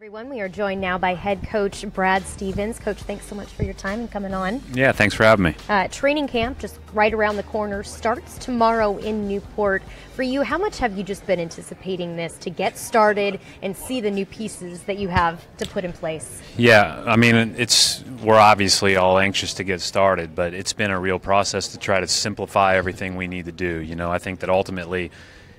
Everyone, we are joined now by head coach Brad Stevens. Coach, thanks so much for your time and coming on. Yeah, thanks for having me. Training camp just right around the corner starts tomorrow in Newport. For you, how much have you just been anticipating this to get started and see the new pieces that you have to put in place? Yeah, I mean, we're obviously all anxious to get started, but it's been a real process to try to simplify everything we need to do. You know, I think that ultimately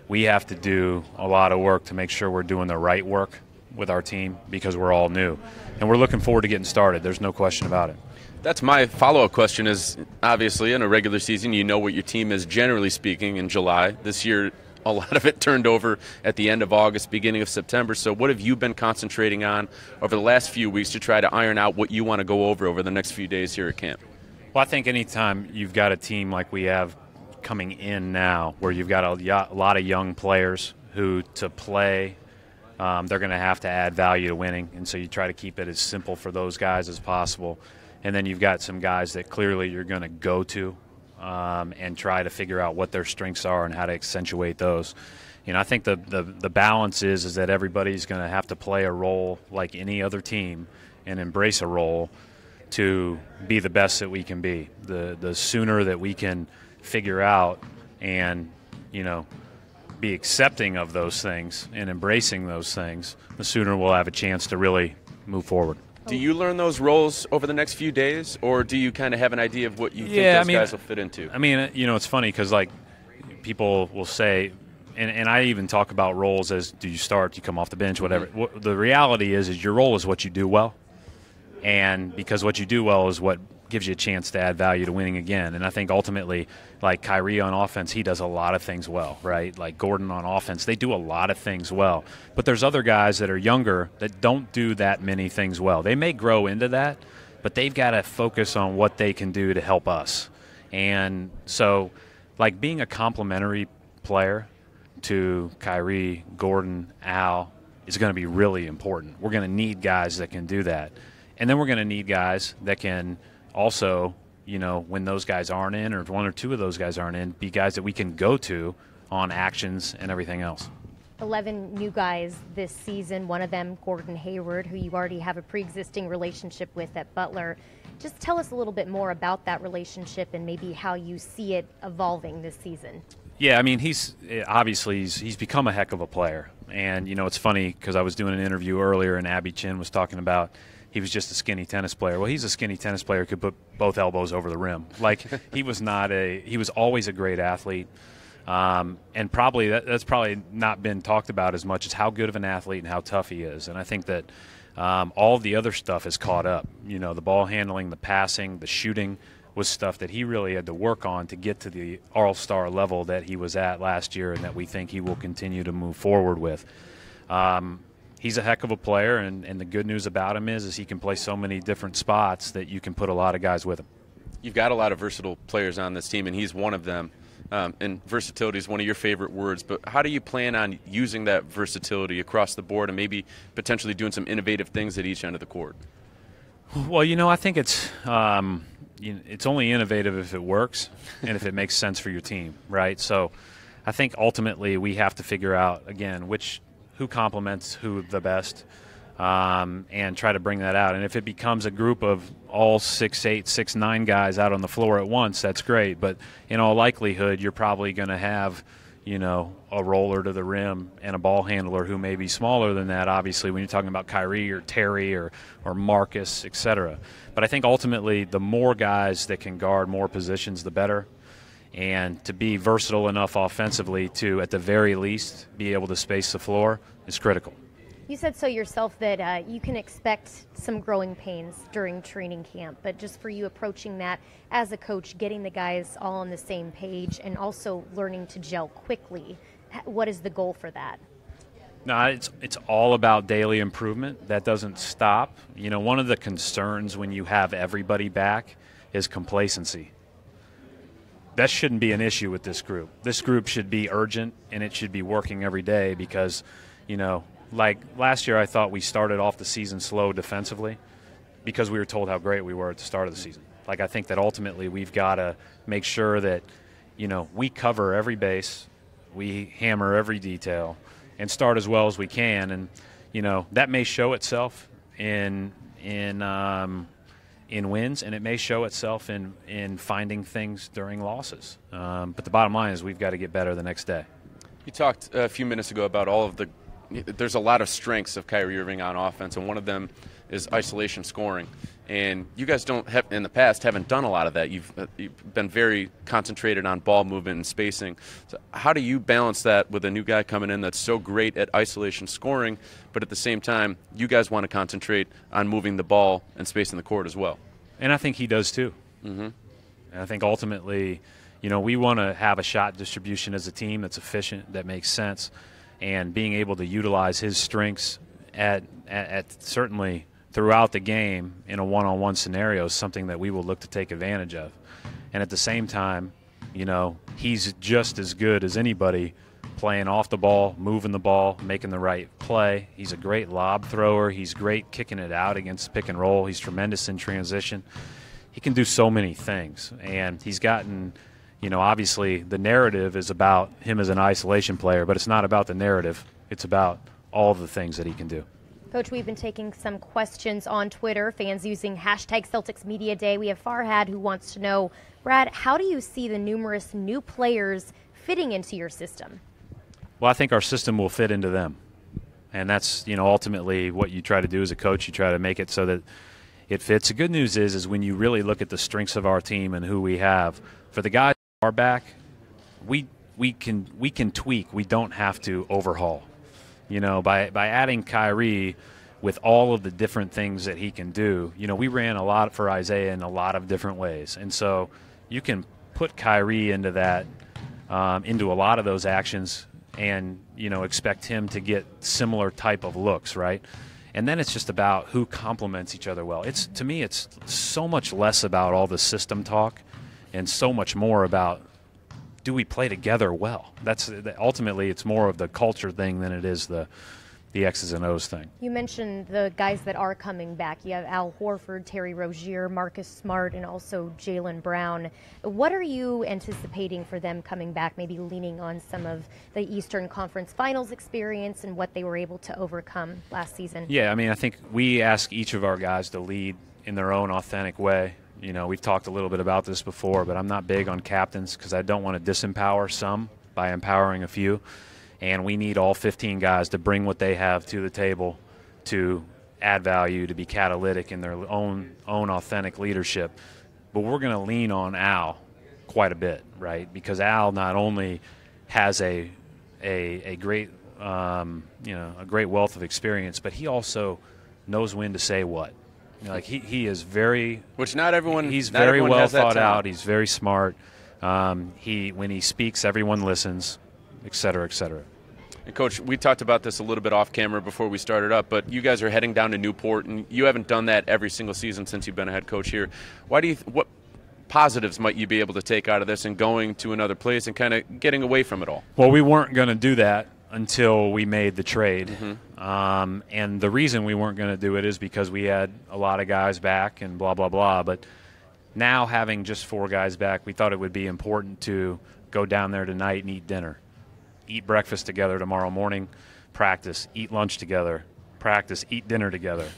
we have to do a lot of work to make sure we're doing the right work with our team because we're all new. And we're looking forward to getting started. There's no question about it. That's my follow-up question is, obviously, in a regular season, you know what your team is generally speaking in July. This year, a lot of it turned over at the end of August, beginning of September. So what have you been concentrating on over the last few weeks to try to iron out what you want to go over the next few days here at camp? Well, I think anytime you've got a team like we have coming in now, where you've got a lot of young players who to play – they're going to have to add value to winning, and so you try to keep it as simple for those guys as possible. And then you've got some guys that clearly you're going to go to and try to figure out what their strengths are and how to accentuate those. You know, I think the balance is that everybody's going to have to play a role like any other team and embrace a role to be the best that we can be. The sooner that we can figure out and, you know, be accepting of those things and embracing those things, the sooner we'll have a chance to really move forward. Do you learn those roles over the next few days, or do you kind of have an idea of what you think those guys will fit into? I mean, you know, it's funny because, like, people will say, and I even talk about roles as do you start, do you come off the bench, whatever. Mm-hmm. The reality is your role is what you do well, and because what you do well is what gives you a chance to add value to winning again. And I think ultimately, like Kyrie on offense, he does a lot of things well, right? Like Gordon on offense, they do a lot of things well. But there's other guys that are younger that don't do that many things well. They may grow into that, but they've got to focus on what they can do to help us. And so, like, being a complementary player to Kyrie, Gordon, Al is going to be really important. We're going to need guys that can do that. And then we're going to need guys that can also, you know, when those guys aren't in, or if one or two of those guys aren't in, be guys that we can go to on actions and everything else. 11 new guys this season, one of them Gordon Hayward, who you already have a pre-existing relationship with at Butler. Just tell us a little bit more about that relationship and maybe how you see it evolving this season. Yeah, I mean, he's become a heck of a player. And, you know, it's funny because I was doing an interview earlier and Abby Chin was talking about he was just a skinny tennis player. Well, he's a skinny tennis player who could put both elbows over the rim. Like, he was always a great athlete. And probably that's probably not been talked about as much as how good of an athlete and how tough he is. And I think that all of the other stuff has caught up. You know, the ball handling, the passing, the shooting was stuff that he really had to work on to get to the all-star level that he was at last year and that we think he will continue to move forward with. He's a heck of a player, and the good news about him is he can play so many different spots that you can put a lot of guys with him. You've got a lot of versatile players on this team, and he's one of them. And versatility is one of your favorite words, but how do you plan on using that versatility across the board and maybe potentially doing some innovative things at each end of the court? Well, you know, I think it's only innovative if it works and if it makes sense for your team, right? So I think ultimately we have to figure out, again, who complements who the best, and try to bring that out. And if it becomes a group of all 6'8", 6'9" guys out on the floor at once, that's great. But in all likelihood, you're probably going to have, you know, a roller to the rim and a ball handler who may be smaller than that, obviously, when you're talking about Kyrie or Terry or Marcus, et cetera. But I think ultimately the more guys that can guard more positions, the better. And to be versatile enough offensively to, at the very least, be able to space the floor is critical. You said so yourself that you can expect some growing pains during training camp, but just for you approaching that as a coach, getting the guys all on the same page and also learning to gel quickly, what is the goal for that? No, it's all about daily improvement. That doesn't stop. You know, one of the concerns when you have everybody back is complacency. That shouldn't be an issue with this group. This group should be urgent, and it should be working every day because, you know, like last year I thought we started off the season slow defensively because we were told how great we were at the start of the season. Like, I think that ultimately we've got to make sure that, you know, we cover every base, we hammer every detail, and start as well as we can. And, that may show itself in wins, and it may show itself in finding things during losses. But the bottom line is we've got to get better the next day. You talked a few minutes ago about there's a lot of strengths of Kyrie Irving on offense, and one of them is isolation scoring. And you guys in the past haven't done a lot of that. You've been very concentrated on ball movement and spacing. So how do you balance that with a new guy coming in that's so great at isolation scoring, but at the same time you guys want to concentrate on moving the ball and spacing the court as well? And I think he does too. Mm-hmm. And I think ultimately, we want to have a shot distribution as a team that's efficient, that makes sense, and being able to utilize his strengths at certainly throughout the game in a one-on-one scenario is something that we will look to take advantage of. And at the same time, he's just as good as anybody playing off the ball, moving the ball, making the right play. He's a great lob thrower. He's great kicking it out against pick and roll. He's tremendous in transition. He can do so many things. And he's gotten, obviously the narrative is about him as an isolation player, but it's not about the narrative. It's about all the things that he can do. Coach, we've been taking some questions on Twitter, fans using hashtag Celtics Media Day. We have Farhad who wants to know, Brad, how do you see the numerous new players fitting into your system? Well, I think our system will fit into them. And that's, ultimately what you try to do as a coach. You try to make it so that it fits. The good news is when you really look at the strengths of our team and who we have, for the guys who are back, we can tweak. We don't have to overhaul. By adding Kyrie with all of the different things that he can do, we ran a lot for Isaiah in a lot of different ways. And so you can put Kyrie into that, into a lot of those actions and, expect him to get similar type of looks, right? And then it's just about who complements each other well. To me, it's so much less about all the system talk and so much more about, do we play together well? Ultimately, it's more of the culture thing than it is the X's and O's thing. You mentioned the guys that are coming back. You have Al Horford, Terry Rozier, Marcus Smart, and also Jaylen Brown. What are you anticipating for them coming back, maybe leaning on some of the Eastern Conference Finals experience and what they were able to overcome last season? Yeah, I think we ask each of our guys to lead in their own authentic way. We've talked a little bit about this before, but I'm not big on captains because I don't want to disempower some by empowering a few. And we need all 15 guys to bring what they have to the table to add value, to be catalytic in their own authentic leadership. But we're going to lean on Al quite a bit, right? Because Al not only has a great a great wealth of experience, but he also knows when to say what. He is very, which not everyone. He's not very everyone well has that thought talent. out. He's very smart. When he speaks, everyone listens, et cetera, et cetera. And Coach, we talked about this a little bit off camera before we started up, but you guys are heading down to Newport, and you haven't done that every single season since you've been a head coach here. What positives might you be able to take out of this and going to another place and kind of getting away from it all? Well, we weren't going to do that until we made the trade. Mm-hmm. And the reason we weren't going to do it is because we had a lot of guys back and blah, blah, blah. But now having just 4 guys back, we thought it would be important to go down there tonight and eat dinner. Eat breakfast together tomorrow morning, practice, eat lunch together, practice, eat dinner together.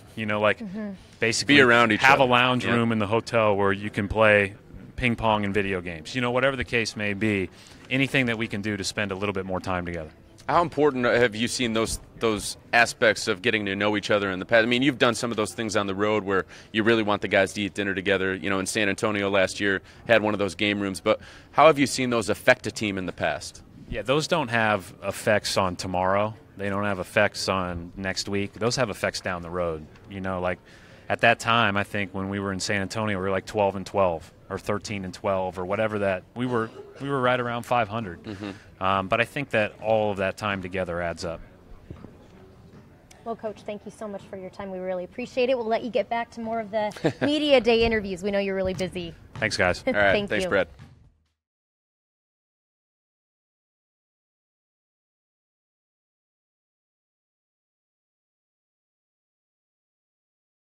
Basically be around each have other. A lounge room in the hotel where you can play ping pong and video games. Whatever the case may be, anything that we can do to spend a little bit more time together. How important have you seen those aspects of getting to know each other in the past? You've done some of those things on the road where you really want the guys to eat dinner together. In San Antonio last year, had one of those game rooms. But how have you seen those affect a team in the past? Yeah, those don't have effects on tomorrow. They don't have effects on next week. Those have effects down the road. At that time, I think when we were in San Antonio, we were like 12-12 or 13-12 or whatever that we were right around 500. Mm-hmm. But I think that all of that time together adds up. Well, Coach, thank you so much for your time. We really appreciate it. We'll let you get back to more of the Media Day interviews. We know you're really busy. Thanks, guys. All right, Thank thanks, you. Brad.